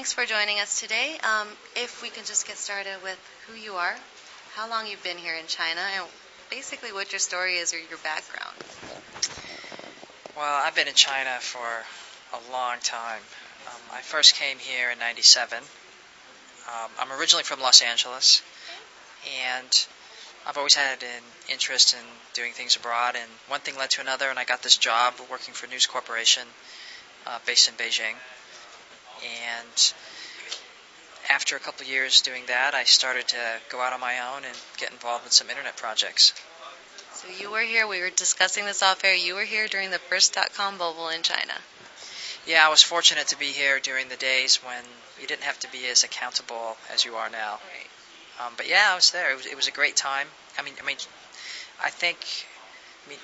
thanks for joining us today. If we can just get started with who you are, how long you've been here in China, and basically what your story is or your background. Well, I've been in China for a long time. I first came here in '97. I'm originally from Los Angeles, and I've always had an interest in doing things abroad, and one thing led to another, and I got this job working for News Corporation based in Beijing. And after a couple of years doing that, I started to go out on my own and get involved in some internet projects. So you were here, we were discussing this off air, you were here during the first .com bubble in China. Yeah, I was fortunate to be here during the days when you didn't have to be as accountable as you are now. Right. But yeah, I was there. It was a great time. I think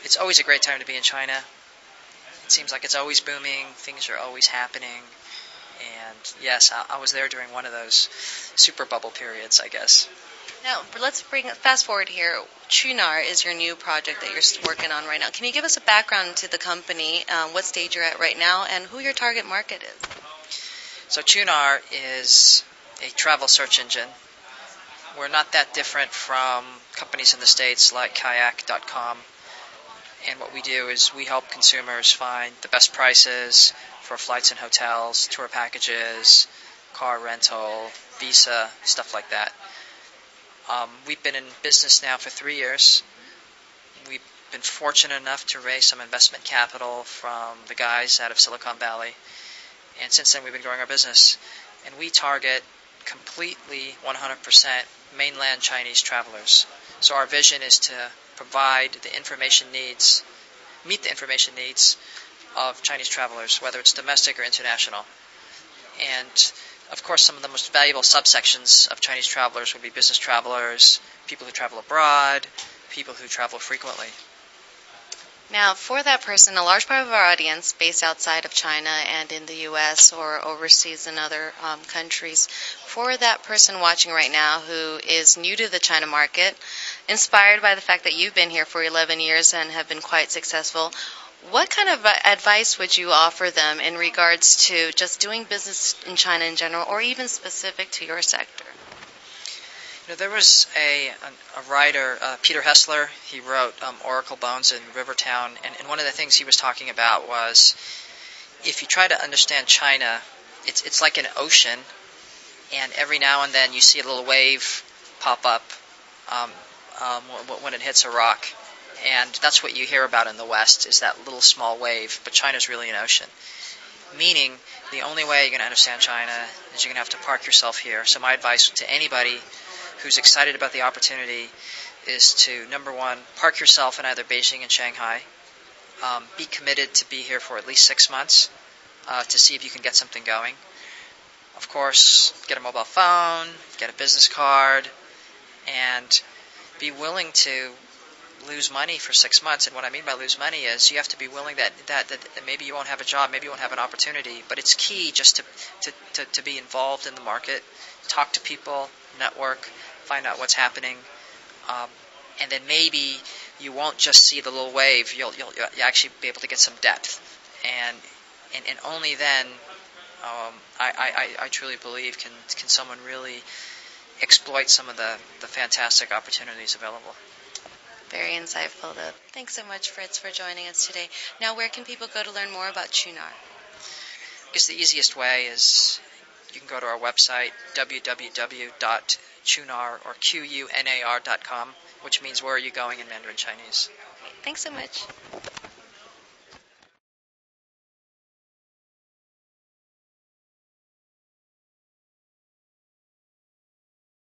it's always a great time to be in China. It seems like it's always booming. Things are always happening. And yes, I was there during one of those super bubble periods, I guess. Now, let's fast forward here. Qunar is your new project that you're working on right now. Can you give us a background to the company, what stage you're at right now, and who your target market is? So Qunar is a travel search engine. We're not that different from companies in the States like kayak.com. And what we do is we help consumers find the best prices for flights and hotels, tour packages, car rental, visa, stuff like that. We've been in business now for 3 years. We've been fortunate enough to raise some investment capital from the guys out of Silicon Valley. And since then, we've been growing our business. And we target completely 100% mainland Chinese travelers. So our vision is to provide the information needs, meet the information needs of Chinese travelers, whether it's domestic or international. And of course, some of the most valuable subsections of Chinese travelers would be business travelers, people who travel abroad, people who travel frequently. Now, for that person, a large part of our audience based outside of China and in the U.S. or overseas in other countries, for that person watching right now who is new to the China market, inspired by the fact that you've been here for 11 years and have been quite successful, what kind of advice would you offer them in regards to just doing business in China in general, or even specific to your sector? There was a writer, Peter Hessler. He wrote Oracle Bones in Rivertown, and one of the things he was talking about was if you try to understand China, it's like an ocean, and every now and then you see a little wave pop up when it hits a rock. And that's what you hear about in the West, is that little small wave, but China's really an ocean. Meaning, the only way you're going to understand China is you're going to have to park yourself here. So my advice to anybody who's excited about the opportunity is to, number one, park yourself in either Beijing and Shanghai. Be committed to be here for at least 6 months to see if you can get something going. Of course, get a mobile phone, get a business card, and be willing to lose money for 6 months. And what I mean by lose money is you have to be willing that maybe you won't have a job, maybe you won't have an opportunity, but it's key just to be involved in the market, talk to people, network, find out what's happening, and then maybe you won't just see the little wave, you'll actually be able to get some depth, and only then I truly believe can someone really exploit some of the fantastic opportunities available. Very insightful, though. Thanks so much, Fritz, for joining us today. Now, where can people go to learn more about Qunar? I guess the easiest way is you can go to our website, www.qunar or qunar.com, which means where are you going in Mandarin Chinese. Thanks so much.